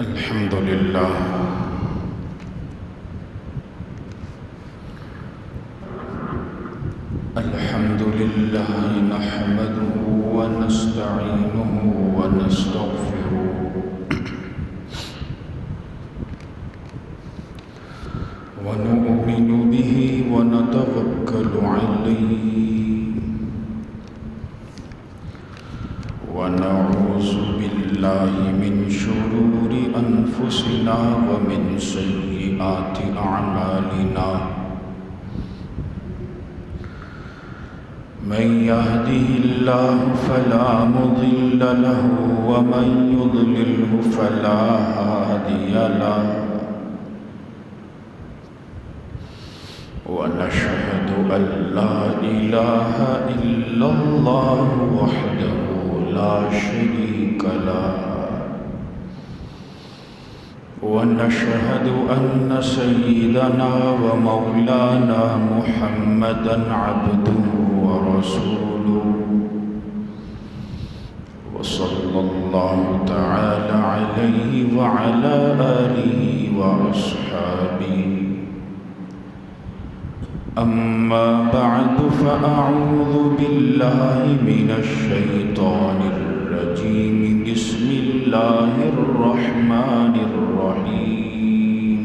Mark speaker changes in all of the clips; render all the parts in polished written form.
Speaker 1: الحمد لله نحمده ونستعينه ونستغفره ونؤمن به ونتوكل عليه ونعوذ بالله من شرور أنفسنا ومن سيئات أعمالنا من يهده الله فلا مضل له ومن يضلله فلا هادي له ونشهد أن لا إله إلا الله وحده لا شريك له ونشهد أن سيدنا ومولانا محمدا عبده ورسوله وصلى الله تعالى عليه وعلى آله وأصحابه أما بعد فأعوذ بالله من الشيطان الرجيم بسم الله الرحمن الرحيم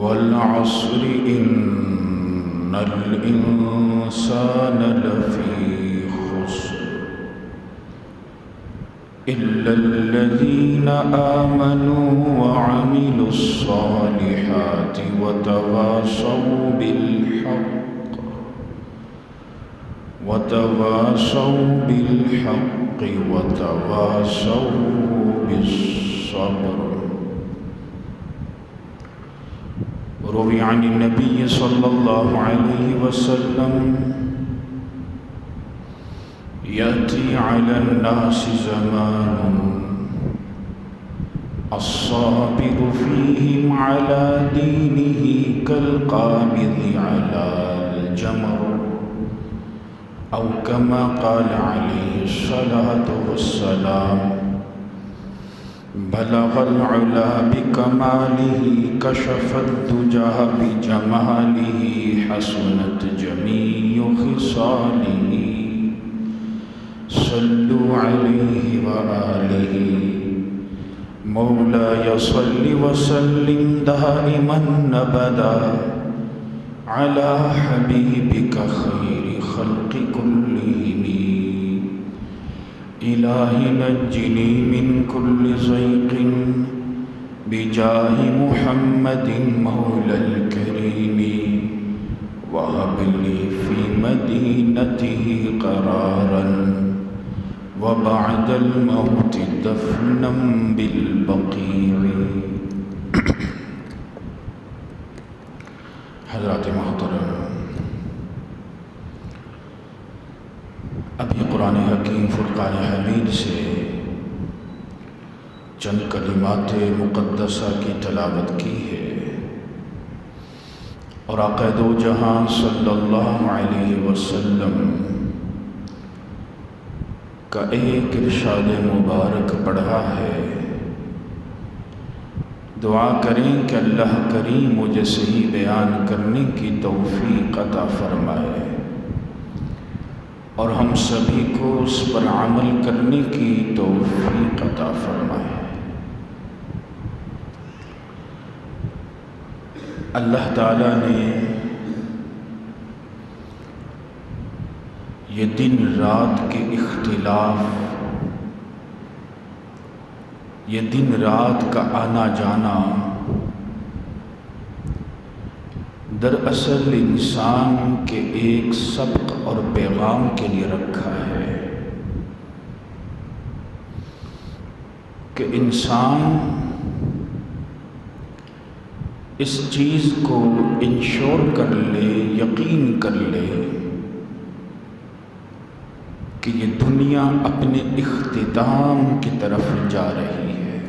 Speaker 1: والعصر إن الإنسان لفي خسر إلا الذين آمنوا وعملوا الصالحات وتواصوا بالحق وتواصوا بالصبر. روي عن النبي صلى الله عليه وسلم يأتي على الناس زمان الصابر فيهم على دينه كالقابض على الجمر أو كما قال عليه الصلاة والسلام بلغ العلا بكماله كشف الدجى بجماله حسنت جميع خصاله صلوا عليه وآله مولاي صل وسلم دائما أبدا على حبيبك خير خلق كلهم إلهي نجني من كل ضيق بجاه محمد مولى الكريم وهب لي في مدينته قرارا وبعد الموت دفنا بالبقيع. حضرات محترم، ابھی قرآن حکیم فرقان حمید سے چند کلمات مقدسہ کی تلاوت کی ہے اور آقا دو جہاں صلی اللہ علیہ وسلم کا ایک ارشاد مبارک پڑھا ہے. دعا کریں کہ اللہ کریم مجھے صحیح بیان کرنے کی توفیق عطا فرمائے اور ہم سبھی کو اس پر عمل کرنے کی توفیق عطا فرمائے. اللہ تعالیٰ نے یہ دن رات کے اختلاف، یہ دن رات کا آنا جانا دراصل انسان کے ایک سبق اور پیغام کے لیے رکھا ہے کہ انسان اس چیز کو انشور کر لے، یقین کر لے کہ یہ دنیا اپنے اختتام کی طرف جا رہی ہے.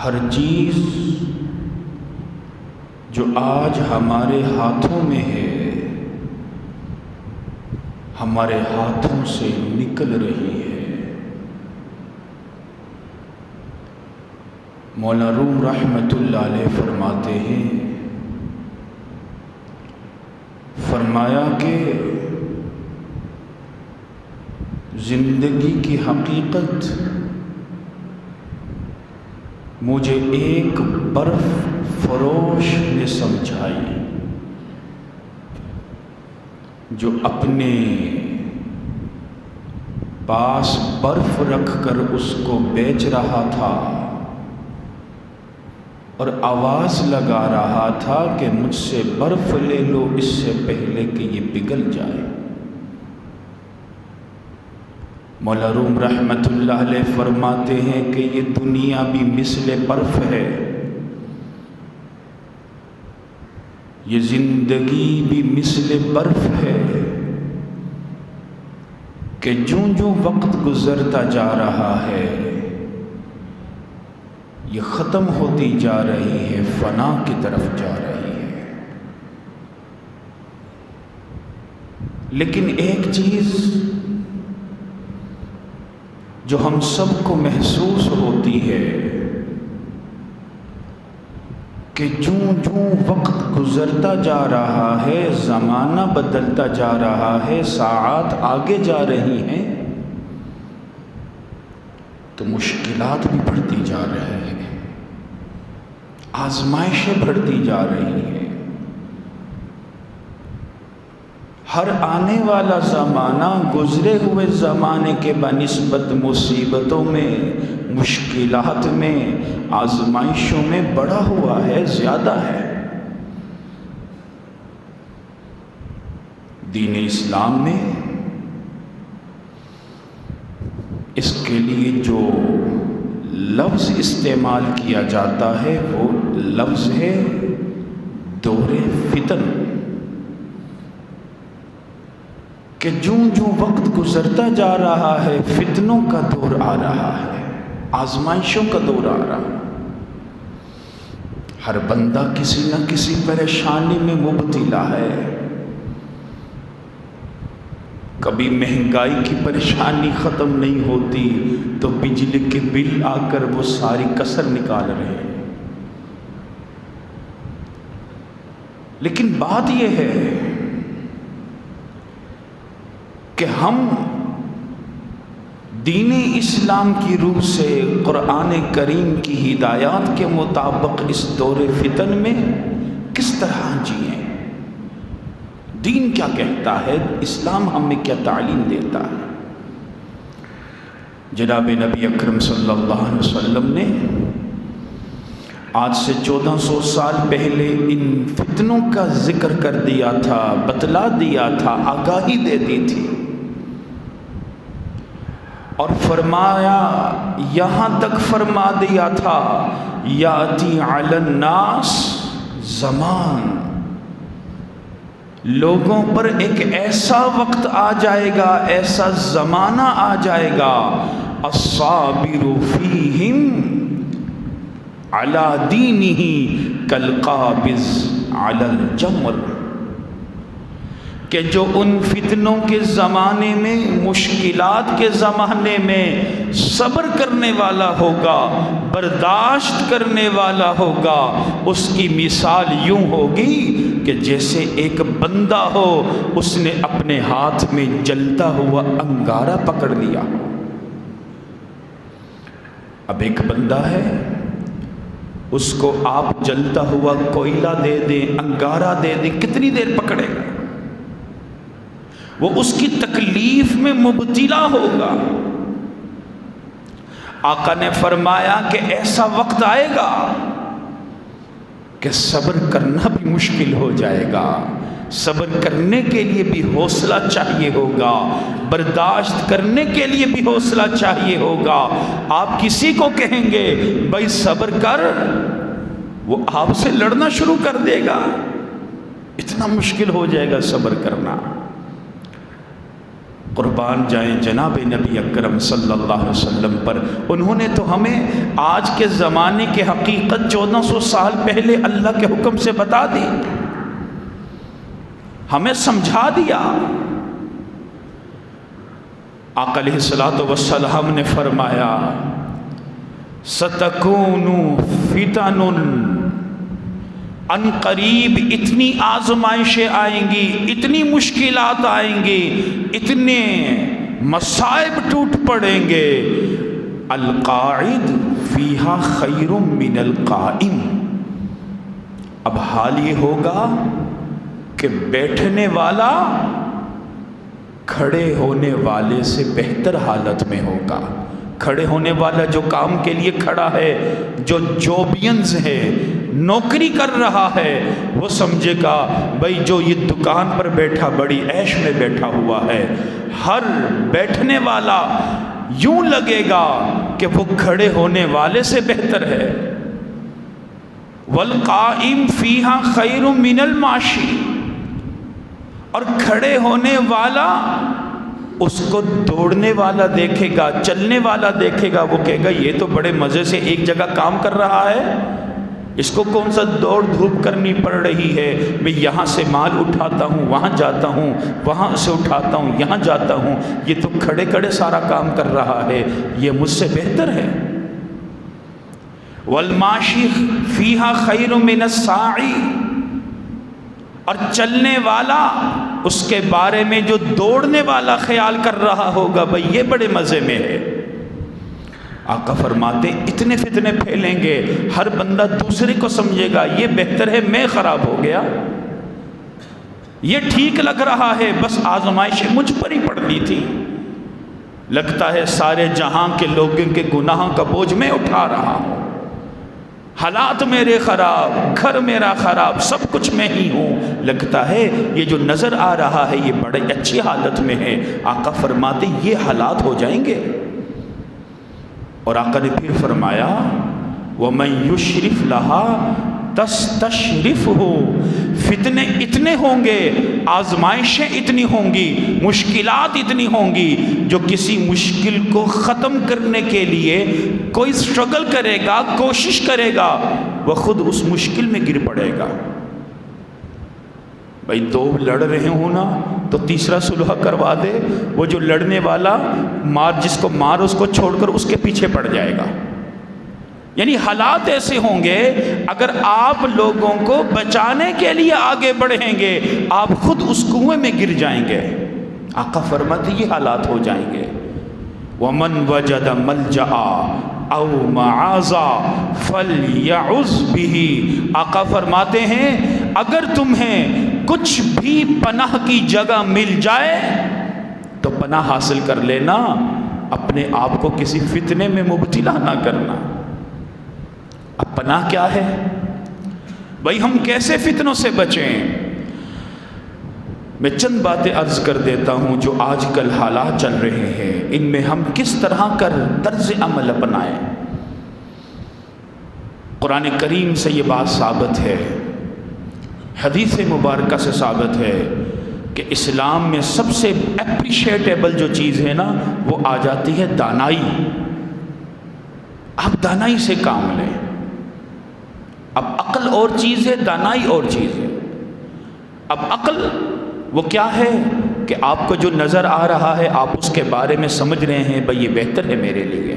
Speaker 1: ہر چیز جو آج ہمارے ہاتھوں میں ہے ہمارے ہاتھوں سے نکل رہی ہے۔ مولا روم رحمۃ اللہ علیہ فرماتے ہیں، فرمایا کہ زندگی کی حقیقت مجھے ایک برف فروش نے سمجھائی جو اپنے پاس برف رکھ کر اس کو بیچ رہا تھا اور آواز لگا رہا تھا کہ مجھ سے برف لے لو اس سے پہلے کہ یہ پگھل جائے۔ مولا روم رحمۃ اللہ علیہ فرماتے ہیں کہ یہ دنیا بھی مثل برف ہے، یہ زندگی بھی مثل برف ہے کہ جوں جوں وقت گزرتا جا رہا ہے یہ ختم ہوتی جا رہی ہے، فنا کی طرف جا رہی ہے۔ لیکن ایک چیز جو ہم سب کو محسوس ہوتی ہے کہ جوں جوں وقت گزرتا جا رہا ہے، زمانہ بدلتا جا رہا ہے، ساعات آگے جا رہی ہیں تو مشکلات بھی بڑھتی جا رہی ہیں، آزمائشیں بڑھتی جا رہی ہیں۔ ہر آنے والا زمانہ گزرے ہوئے زمانے کے بنسبت مصیبتوں میں، مشکلات میں، آزمائشوں میں بڑھا ہوا ہے، زیادہ ہے۔ دین اسلام میں اس کے لیے جو لفظ استعمال کیا جاتا ہے وہ لفظ ہے دور فتن، کہ جوں جوں وقت گزرتا جا رہا ہے فتنوں کا دور آ رہا ہے، آزمائشوں کا دور آ رہا ہے۔ ہر بندہ کسی نہ کسی پریشانی میں مبتلا ہے۔ کبھی مہنگائی کی پریشانی ختم نہیں ہوتی تو بجلی کے بل آ کر وہ ساری کسر نکال رہے ہیں۔ لیکن بات یہ ہے کہ ہم دین اسلام کی روح سے قرآن کریم کی ہدایات کے مطابق اس دور فتن میں کس طرح جئیں، دین کیا کہتا ہے، اسلام ہمیں کیا تعلیم دیتا ہے۔ جناب نبی اکرم صلی اللہ علیہ وسلم نے آج سے 1400 سال پہلے ان فتنوں کا ذکر کر دیا تھا، بتلا دیا تھا، آگاہی دے دی تھی، اور فرمایا، یہاں تک فرما دیا تھا، یاتی علی الناس زمان، لوگوں پر ایک ایسا وقت آ جائے گا، ایسا زمانہ آ جائے گا، الصابر فیہم علی دینہ کالقابض علی الجمر، کہ جو ان فتنوں کے زمانے میں، مشکلات کے زمانے میں صبر کرنے والا ہوگا، برداشت کرنے والا ہوگا، اس کی مثال یوں ہوگی کہ جیسے ایک بندہ ہو، اس نے اپنے ہاتھ میں جلتا ہوا انگارہ پکڑ لیا۔ اب ایک بندہ ہے، اس کو آپ جلتا ہوا کوئلہ دے دیں، انگارہ دے دیں، کتنی دیر پکڑے گا؟ وہ اس کی تکلیف میں مبتلا ہوگا۔ آقا نے فرمایا کہ ایسا وقت آئے گا کہ صبر کرنا بھی مشکل ہو جائے گا، صبر کرنے کے لیے بھی حوصلہ چاہیے ہوگا، برداشت کرنے کے لیے بھی حوصلہ چاہیے ہوگا۔ آپ کسی کو کہیں گے بھائی صبر کر، وہ آپ سے لڑنا شروع کر دے گا، اتنا مشکل ہو جائے گا صبر کرنا۔ قربان جائیں جناب نبی اکرم صلی اللہ علیہ وسلم پر، انہوں نے تو ہمیں آج کے زمانے کی حقیقت 1400 سال پہلے اللہ کے حکم سے بتا دی، ہمیں سمجھا دیا آقا علیہ الصلوۃ والسلام نے فرمایا ستکون فتن، ان قریب اتنی آزمائشیں آئیں گی، اتنی مشکلات آئیں گی، اتنے مصائب ٹوٹ پڑیں گے، القاعد فیہا خیر من القائم۔ اب حال یہ ہوگا کہ بیٹھنے والا کھڑے ہونے والے سے بہتر حالت میں ہوگا۔ کھڑے ہونے والا جو کام کے لیے کھڑا ہے، جو جوبینز ہے، نوکری کر رہا ہے، وہ سمجھے گا بھائی جو یہ دکان پر بیٹھا بڑی عیش میں بیٹھا ہوا ہے۔ ہر بیٹھنے والا یوں لگے گا کہ وہ کھڑے ہونے والے سے بہتر ہے۔ والقائم فیہا خیر من الماشی، اور کھڑے ہونے والا اس کو دوڑنے والا دیکھے گا، چلنے والا دیکھے گا، وہ کہے گا یہ تو بڑے مزے سے ایک جگہ کام کر رہا ہے، اس کو کون سا دوڑ دھوپ کرنی پڑ رہی ہے، میں یہاں سے مال اٹھاتا ہوں وہاں جاتا ہوں، وہاں سے اٹھاتا ہوں یہاں جاتا ہوں، یہ تو کھڑے کھڑے سارا کام کر رہا ہے، یہ مجھ سے بہتر ہے۔ والماشی فیہا خیر من الساعی، اور چلنے والا اس کے بارے میں جو دوڑنے والا خیال کر رہا ہوگا بھئی یہ بڑے مزے میں ہے۔ آقا فرماتے اتنے فتنے پھیلیں گے، ہر بندہ دوسرے کو سمجھے گا یہ بہتر ہے، میں خراب ہو گیا، یہ ٹھیک لگ رہا ہے، بس آزمائشیں مجھ پر ہی پڑنی تھی، لگتا ہے سارے جہاں کے لوگوں کے گناہوں کا بوجھ میں اٹھا رہا ہوں، حالات میرے خراب، گھر میرا خراب، سب کچھ میں ہی ہوں، لگتا ہے یہ جو نظر آ رہا ہے یہ بڑے اچھی حالت میں ہے۔ آقا فرماتے یہ حالات ہو جائیں گے، اور آقا نے پھر فرمایا وَمَن يُشْرِفْ لَهَا تَسْتَشْرِفْهُ، فتنے اتنے ہوں گے، آزمائشیں اتنی ہوں گی، مشکلات اتنی ہوں گی، جو کسی مشکل کو ختم کرنے کے لیے کوئی سٹرگل کرے گا، کوشش کرے گا، وہ خود اس مشکل میں گر پڑے گا۔ بھائی دو لڑ رہے ہوں نا تو تیسرا صلح کروا دے، وہ جو لڑنے والا جس کو مار اس کو چھوڑ کر اس کے پیچھے پڑ جائے گا۔ یعنی حالات ایسے ہوں گے، اگر آپ لوگوں کو بچانے کے لیے آگے بڑھیں گے آپ خود اس کنویں میں گر جائیں گے۔ آقا فرماتے یہ حالات ہو جائیں گے۔ وَمَنْ وَجَدَ مَلْجَأَ أَوْ مَعَاذًا فَلْيَعُذْ بِهِ، آقا فرماتے ہیں اگر تمہیں کچھ بھی پناہ کی جگہ مل جائے تو پناہ حاصل کر لینا، اپنے آپ کو کسی فتنے میں مبتلا نہ کرنا۔ اب پناہ کیا ہے بھائی، ہم کیسے فتنوں سے بچیں؟ میں چند باتیں عرض کر دیتا ہوں جو آج کل حالات چل رہے ہیں، ان میں ہم کس طرح کر طرز عمل اپنائیں۔ قرآن کریم سے یہ بات ثابت ہے، حدیث مبارکہ سے ثابت ہے کہ اسلام میں سب سے اپریشیٹیبل جو چیز ہے نا وہ آ جاتی ہے دانائی۔ آپ دانائی سے کام لیں۔ اب عقل اور چیز ہے، دانائی اور چیز ہے۔ اب عقل وہ کیا ہے کہ آپ کو جو نظر آ رہا ہے آپ اس کے بارے میں سمجھ رہے ہیں بھئی یہ بہتر ہے میرے لیے۔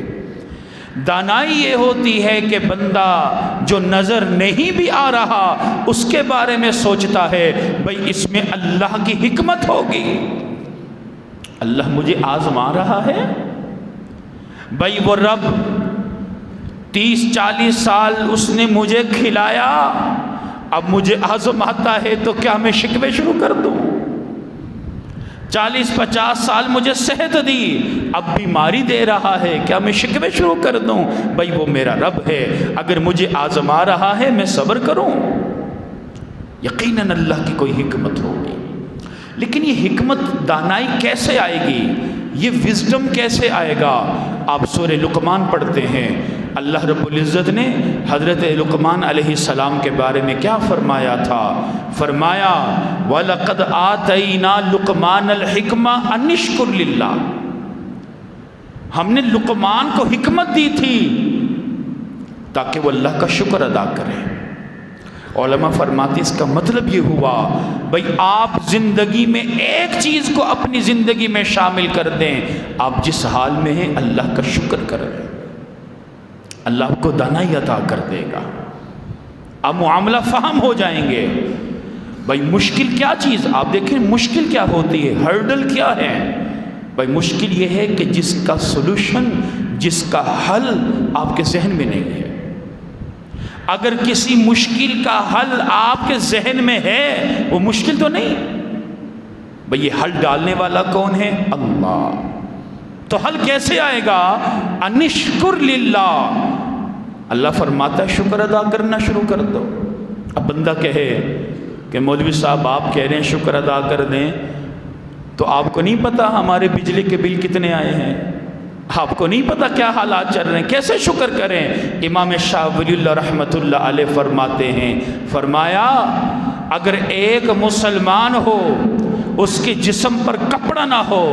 Speaker 1: دانائی یہ ہوتی ہے کہ بندہ جو نظر نہیں بھی آ رہا اس کے بارے میں سوچتا ہے بھئی اس میں اللہ کی حکمت ہوگی، اللہ مجھے آزما رہا ہے، بھئی وہ رب 30-40 سال اس نے مجھے کھلایا، اب مجھے آزماتا ہے تو کیا میں شکوے شروع کر دوں؟ 40-50 سال مجھے صحت دی، اب بیماری دے رہا ہے، کیا میں شکوے شروع کر دوں؟ بھائی وہ میرا رب ہے، اگر مجھے آزما رہا ہے میں صبر کروں، یقیناً اللہ کی کوئی حکمت ہوگی۔ لیکن یہ حکمت دانائی کیسے آئے گی، یہ وزڈم کیسے آئے گا؟ آپ سورہ لقمان پڑھتے ہیں، اللہ رب العزت نے حضرت لقمان علیہ السلام کے بارے میں کیا فرمایا تھا؟ فرمایا وَلَقَدْ آتَيْنَا لُقْمَانَ الْحِكْمَةَ أَنِ اشْكُرْ لِلَّهِ، ہم نے لقمان کو حکمت دی تھی تاکہ وہ اللہ کا شکر ادا کرے۔ علماء فرماتے اس کا مطلب یہ ہوا بھائی آپ زندگی میں ایک چیز کو اپنی زندگی میں شامل کر دیں، آپ جس حال میں ہیں اللہ کا شکر کریں، اللہ آپ کو دانائی عطا کر دے گا، آپ معاملہ فہم ہو جائیں گے۔ بھائی مشکل کیا چیز، آپ دیکھیں مشکل کیا ہوتی ہے، ہرڈل کیا ہے؟ بھائی مشکل یہ ہے کہ جس کا سلوشن، جس کا حل آپ کے ذہن میں نہیں ہے۔ اگر کسی مشکل کا حل آپ کے ذہن میں ہے، وہ مشکل تو نہیں۔ بھئی یہ حل ڈالنے والا کون ہے؟ اللہ۔ تو حل کیسے آئے گا؟ انشکر للہ، اللہ فرماتا ہے شکر ادا کرنا شروع کر دو۔ اب بندہ کہے کہ مولوی صاحب آپ کہہ رہے ہیں شکر ادا کر دیں، تو آپ کو نہیں پتا ہمارے بجلی کے بل کتنے آئے ہیں، آپ کو نہیں پتا کیا حالات چل رہے ہیں، کیسے شکر کریں؟ امام شاہ ولی اللہ رحمۃ اللہ علیہ فرماتے ہیں، فرمایا اگر ایک مسلمان ہو، اس کے جسم پر کپڑا نہ ہو،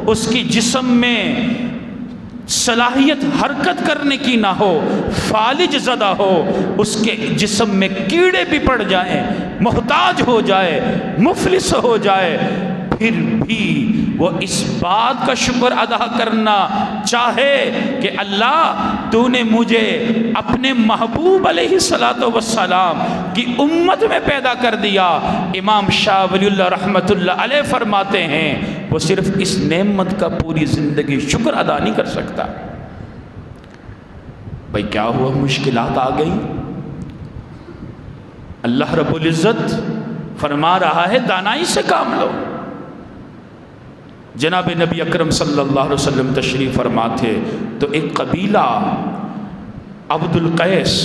Speaker 1: اس کی جسم میں صلاحیت حرکت کرنے کی نہ ہو، فالج زدہ ہو، اس کے جسم میں کیڑے بھی پڑ جائیں، محتاج ہو جائے، مفلس ہو جائے، پھر بھی وہ اس بات کا شکر ادا کرنا چاہے کہ اللہ تو نے مجھے اپنے محبوب علیہ السلام کی امت میں پیدا کر دیا۔ امام شاہ ولی اللہ رحمۃ اللہ علیہ فرماتے ہیں وہ صرف اس نعمت کا پوری زندگی شکر ادا نہیں کر سکتا۔ بھائی کیا ہوا؟ مشکلات آ گئی، اللہ رب العزت فرما رہا ہے دانائی سے کام لو۔ جناب نبی اکرم صلی اللہ علیہ وسلم تشریف فرما تھے تو ایک قبیلہ عبد القیس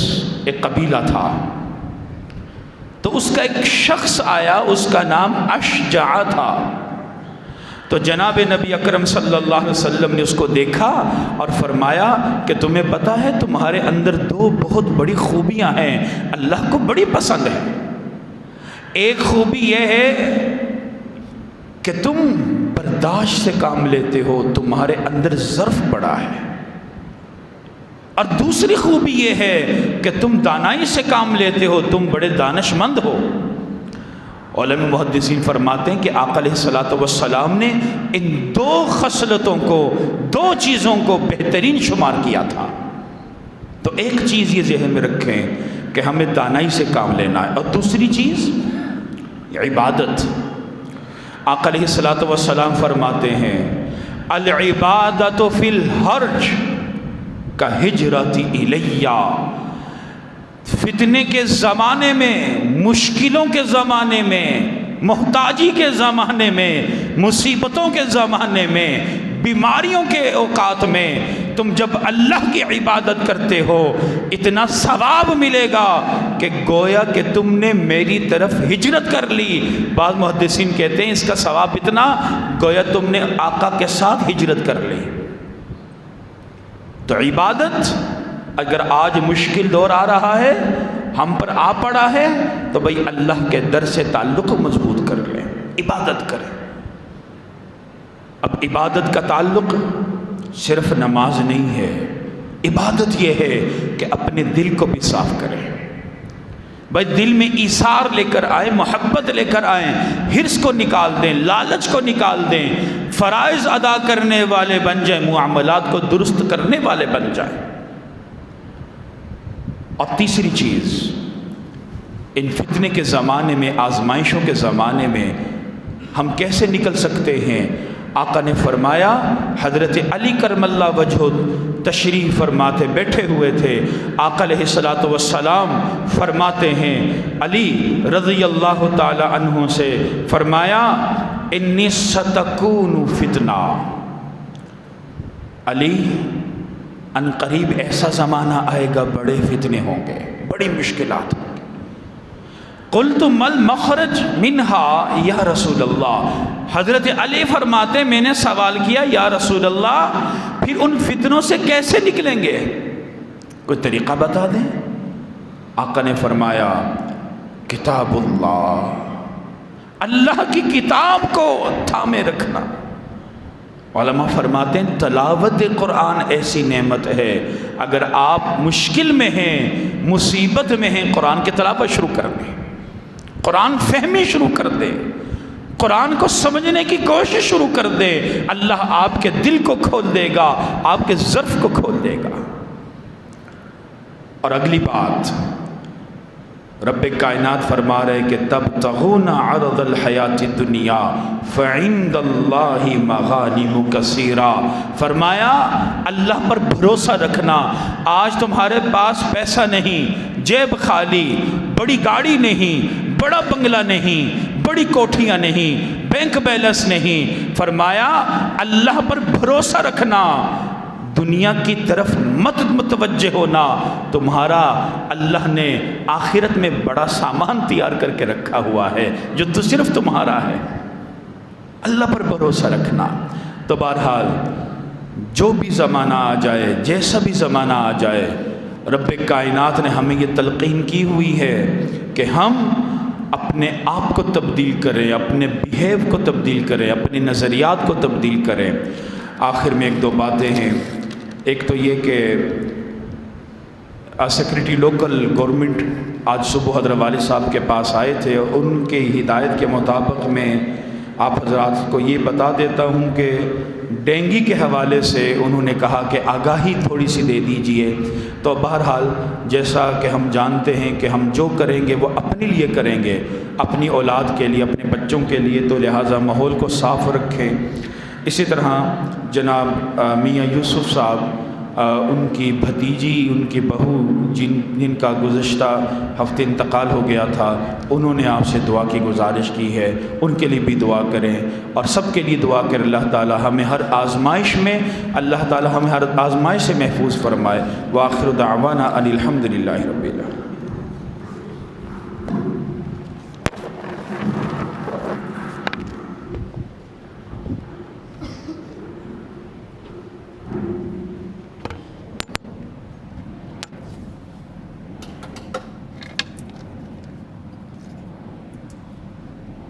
Speaker 1: ایک قبیلہ تھا، تو اس کا ایک شخص آیا، اس کا نام اشجع تھا۔ تو جناب نبی اکرم صلی اللہ علیہ وسلم نے اس کو دیکھا اور فرمایا کہ تمہیں پتہ ہے تمہارے اندر دو بہت بڑی خوبیاں ہیں، اللہ کو بڑی پسند ہے۔ ایک خوبی یہ ہے کہ تم برداشت سے کام لیتے ہو، تمہارے اندر ظرف بڑا ہے، اور دوسری خوبی یہ ہے کہ تم دانائی سے کام لیتے ہو، تم بڑے دانش مند ہو۔ علماء محدثین فرماتے ہیں کہ آقا علیہ الصلوۃ والسلام نے ان دو خصلتوں کو، دو چیزوں کو بہترین شمار کیا تھا۔ تو ایک چیز یہ ذہن میں رکھیں کہ ہمیں دانائی سے کام لینا ہے، اور دوسری چیز عبادت۔ آقا علیہ الصلوۃ والسلام فرماتے ہیں العبادۃ فی الحرج کہجرۃ الیہ، فتنے کے زمانے میں، مشکلوں کے زمانے میں، محتاجی کے زمانے میں، مصیبتوں کے زمانے میں، بیماریوں کے اوقات میں تم جب اللہ کی عبادت کرتے ہو اتنا ثواب ملے گا کہ گویا کہ تم نے میری طرف ہجرت کر لی۔ بعض محدثین کہتے ہیں اس کا ثواب اتنا گویا تم نے آقا کے ساتھ ہجرت کر لی۔ تو عبادت اگر آج مشکل دور آ رہا ہے، ہم پر آ پڑا ہے، تو بھئی اللہ کے در سے تعلق مضبوط کر لیں، عبادت کریں۔ اب عبادت کا تعلق صرف نماز نہیں ہے، عبادت یہ ہے کہ اپنے دل کو بھی صاف کریں۔ بھائی دل میں ایثار لے کر آئیں، محبت لے کر آئیں، حرص کو نکال دیں، لالچ کو نکال دیں، فرائض ادا کرنے والے بن جائیں، معاملات کو درست کرنے والے بن جائیں۔ اور تیسری چیز، ان فتنے کے زمانے میں، آزمائشوں کے زمانے میں ہم کیسے نکل سکتے ہیں؟ آقا نے فرمایا، حضرت علی کرم اللہ وجہہ تشریف فرماتے بیٹھے ہوئے تھے، آقا علیہ الصلوۃ والسلام فرماتے ہیں علی رضی اللہ تعالی عنہ سے، فرمایا انی ستکون فتنہ، علی ان قریب ایسا زمانہ آئے گا بڑے فتنے ہوں گے، بڑی مشکلات ہوں گی۔ قلت مل مخرج منہا یا رسول اللہ، حضرت علی فرماتے میں نے سوال کیا یا رسول اللہ پھر ان فتنوں سے کیسے نکلیں گے، کوئی طریقہ بتا دیں؟ آقا نے فرمایا کتاب اللہ، اللہ کی کتاب کو تھامے رکھنا، علماء فرماتے ہیں تلاوت قرآن ایسی نعمت ہے، اگر آپ مشکل میں ہیں، مصیبت میں ہیں، قرآن کی تلاوت شروع کر دیں، قرآن فہمی شروع کر دیں، قرآن کو سمجھنے کی کوشش شروع کر دیں، اللہ آپ کے دل کو کھول دے گا، آپ کے ظرف کو کھول دے گا۔ اور اگلی بات، رب کائنات فرما رہے کہ تبتغون عرض الحیات الدنیا فعند اللہ مغانم کثیرہ، فرمایا اللہ پر بھروسہ رکھنا۔ آج تمہارے پاس پیسہ نہیں، جیب خالی، بڑی گاڑی نہیں، بڑا بنگلہ نہیں، بڑی کوٹھیاں نہیں، بینک بیلنس نہیں، فرمایا اللہ پر بھروسہ رکھنا، دنیا کی طرف مت متوجہ ہونا، تمہارا اللہ نے آخرت میں بڑا سامان تیار کر کے رکھا ہوا ہے جو تو صرف تمہارا ہے۔ اللہ پر بھروسہ رکھنا۔ تو بہرحال جو بھی زمانہ آ جائے، جیسا بھی زمانہ آ جائے، رب کائنات نے ہمیں یہ تلقین کی ہوئی ہے کہ ہم اپنے آپ کو تبدیل کریں، اپنے بیہیو کو تبدیل کریں، اپنے نظریات کو تبدیل کریں۔ آخر میں ایک دو باتیں ہیں۔ ایک تو یہ کہ سیکریٹری لوکل گورنمنٹ آج صبح حضرت والد صاحب کے پاس آئے تھے، اور ان کی ہدایت کے مطابق میں آپ حضرات کو یہ بتا دیتا ہوں کہ ڈینگی کے حوالے سے انہوں نے کہا کہ آگاہی تھوڑی سی دے دیجئے۔ تو بہرحال جیسا کہ ہم جانتے ہیں کہ ہم جو کریں گے وہ اپنے لیے کریں گے، اپنی اولاد کے لیے، اپنے بچوں کے لیے، تو لہٰذا ماحول کو صاف رکھیں۔ اسی طرح جناب میاں یوسف صاحب، ان کی بھتیجی، ان کی بہو جن کا گزشتہ ہفتے انتقال ہو گیا تھا، انہوں نے آپ سے دعا کی گزارش کی ہے، ان کے لیے بھی دعا کریں، اور سب کے لیے دعا کریں اللہ تعالی ہمیں ہر آزمائش میں، اللہ تعالی ہمیں ہر آزمائش سے محفوظ فرمائے۔ وآخر دعوانا ان الحمد للہ رب العالمین۔